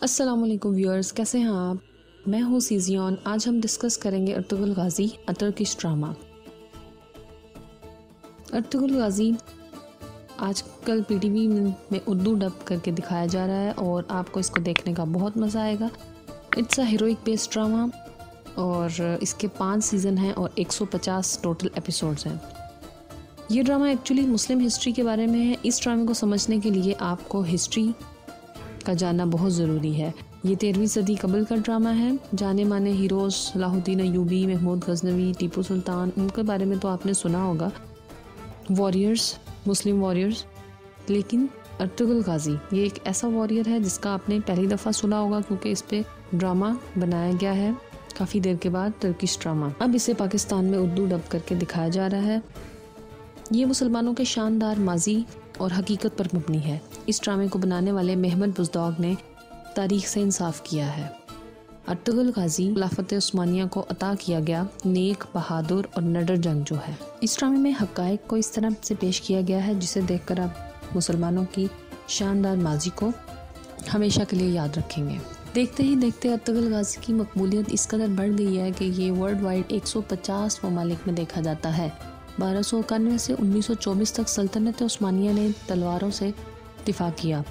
अस्सलाम वालेकुम व्यूअर्स, कैसे हैं आप? मैं हूँ सीजियन। आज हम डिस्कस करेंगे Ertugrul Ghazi a Turkish drama. Ertugrul Ghazi आजकल पीटीवी में उर्दू डब करके दिखाया जा रहा है और आपको इसको देखने का बहुत मज़ा आएगा। It's a heroic based drama और इसके 5 सीज़न हैं और 150 टोटल एपिसोड्स हैं। ये ड्रामा एक्चुअली मुस्लिम हिस्ट्री के बारे में है। इस ड्रामे को समझने के लिए आपको हिस्ट्री का जानना बहुत ज़रूरी है। ये 13वीं सदी कबल का ड्रामा है। जाने माने heroes Salahuddin Ayyubi, Mahmud Ghaznavi, Tipu Sultan, उनके बारे में तो आपने सुना होगा, वॉरियर्स, मुस्लिम वॉरियर्स। लेकिन अर्तुगरुल गाजी ये एक ऐसा वॉरियर है जिसका आपने पहली दफ़ा सुना होगा, क्योंकि इस पे ड्रामा बनाया गया है काफ़ी देर के बाद, टर्किश ड्रामा। अब इसे पाकिस्तान में उर्दू डब करके दिखाया जा रहा है। ये मुसलमानों के शानदार माजी और हकीकत पर मबनी है। इस ड्रामे को बनाने वाले महमद बुज़दाग ने तारीख से इंसाफ किया है। अर्तुगरुल गाजी खिलाफत उस्मानिया को अता किया गया नेक, बहादुर और निडर जंगजू है। इस ड्रामे में हक़ाइक़ को इस तरह से पेश किया गया है जिसे देखकर आप मुसलमानों की शानदार माजी को हमेशा के लिए याद रखेंगे। देखते ही देखते अर्तुगरुल गाजी की मकबूलियत इस कदर बढ़ गई है कि ये वर्ल्ड वाइड 150 ममालिक में देखा जाता है। 1291 से 1924 तक सल्तनत उस्मानिया ने तलवारों से दिफा किया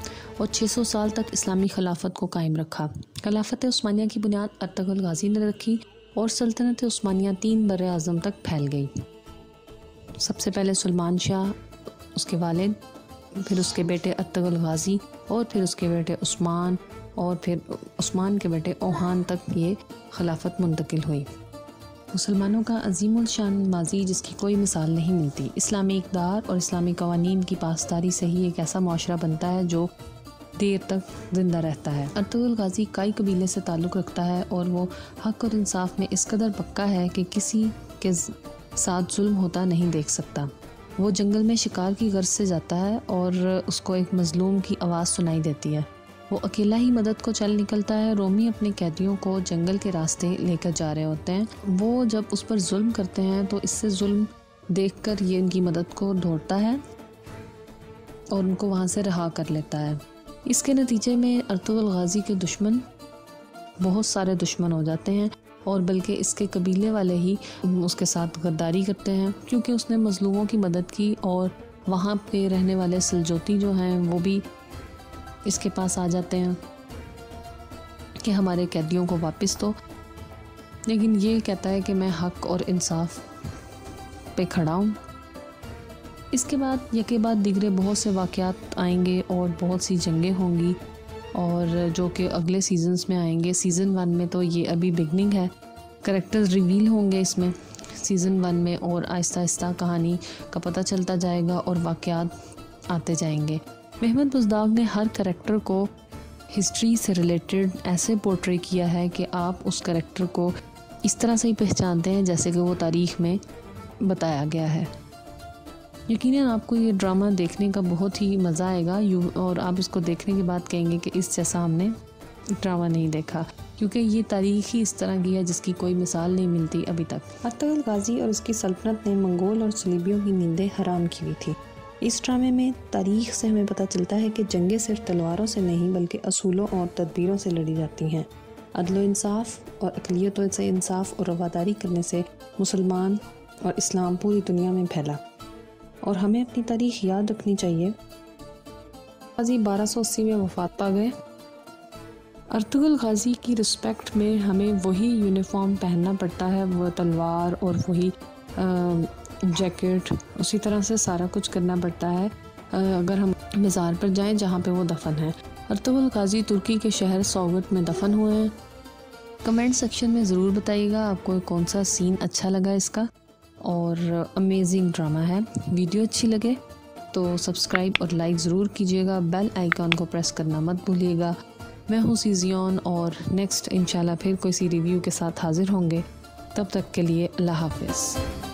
और 600 साल तक इस्लामी खिलाफत को कायम रखा। खिलाफत उस्मानिया की बुनियाद अर्तुगरुल गाजी ने रखी और सल्तनत उस्मानिया 3 बर्रे आज़म तक फैल गई। सबसे पहले सुलेमान शाह, उसके वालिद, फिर उसके बेटे अर्तुगरुल गाजी और फिर उसके बेटे उस्मान और फिर उस्मान के बेटे ओहान तक ये खिलाफत मुंतकिल हुई। मुसलमानों का अजीमुल शान माजी जिसकी कोई मिसाल नहीं मिलती। इस्लामी इक़दार और इस्लामी कवानीन की पासदारी से ही एक ऐसा माशरा बनता है जो देर तक ज़िंदा रहता है। अर्तुगरुल गाजी कई कबीले से ताल्लुक़ रखता है और वो हक़ और इंसाफ में इस कदर पक्का है कि किसी के साथ जुल्म होता नहीं देख सकता। वो जंगल में शिकार की गर्ज से जाता है और उसको एक मज़लूम की आवाज़ सुनाई देती है। वो अकेला ही मदद को चल निकलता है। रोमी अपने कैदियों को जंगल के रास्ते लेकर जा रहे होते हैं। वो जब उस पर जुल्म करते हैं तो इससे जुल्म देखकर ये उनकी मदद को ढूंढता है और उनको वहाँ से रहा कर लेता है। इसके नतीजे में अर्तुगरुल गाजी के दुश्मन बहुत सारे दुश्मन हो जाते हैं और बल्कि इसके कबीले वाले ही उसके साथ गद्दारी करते हैं, क्योंकि उसने मज़लूमों की मदद की और वहाँ पे रहने वाले सलजोती जो हैं वो भी इसके पास आ जाते हैं कि हमारे कैदियों को वापस दो। लेकिन ये कहता है कि मैं हक़ और इंसाफ पे खड़ा हूँ। इसके बाद यके बाद दिगरे बहुत से वाक़यात आएंगे और बहुत सी जंगें होंगी और जो कि अगले सीजन्स में आएंगे। सीज़न 1 में तो ये अभी बिगनिंग है, करैक्टर्स रिवील होंगे इसमें सीज़न 1 में और आहिस्ता आहिस्ता कहानी का पता चलता जाएगा और वाक़यात आते जाएंगे। महमद बुज़दाग ने हर करैक्टर को हिस्ट्री से रिलेटेड ऐसे पोर्ट्रे किया है कि आप उस करैक्टर को इस तरह से ही पहचानते हैं जैसे कि वो तारीख़ में बताया गया है। यकीनन आपको ये ड्रामा देखने का बहुत ही मज़ा आएगा और आप इसको देखने के बाद कहेंगे कि इस जैसा हमने ड्रामा नहीं देखा, क्योंकि ये तारीख़ ही इस तरह की है जिसकी कोई मिसाल नहीं मिलती अभी तक। अर्तुगरुल गाजी और उसकी सल्तनत ने मंगोल और सलीबियों की नींदें हराम की हुई थी। इस ड्रामे में तारीख़ से हमें पता चलता है कि जंगें सिर्फ तलवारों से नहीं बल्कि असूलों और तदबीरों से लड़ी जाती हैं। अदल व इंसाफ और अक़लियतों से इंसाफ और रवादारी करने से मुसलमान और इस्लाम पूरी दुनिया में फैला और हमें अपनी तारीख़ याद रखनी चाहिए। गाजी 1280 में वफ़ात पा गए। अर्तुगरुल गाजी की रिस्पेक्ट में हमें वही यूनिफॉर्म पहनना पड़ता है, वो तलवार और वही जैकेट, उसी तरह से सारा कुछ करना पड़ता है अगर हम मज़ार पर जाएं जहाँ पे वो दफन है। अर्तुगरुल गाजी तुर्की के शहर सौगत में दफन हुए हैं। कमेंट सेक्शन में ज़रूर बताइएगा आपको कौन सा सीन अच्छा लगा इसका। और अमेजिंग ड्रामा है। वीडियो अच्छी लगे तो सब्सक्राइब और लाइक ज़रूर कीजिएगा। बेल आइकॉन को प्रेस करना मत भूलिएगा। मैं हूँ सीजियन और नेक्स्ट इंशाल्लाह फिर कोई सी रिव्यू के साथ हाज़िर होंगे। तब तक के लिए अल्लाह हाफ़िज़।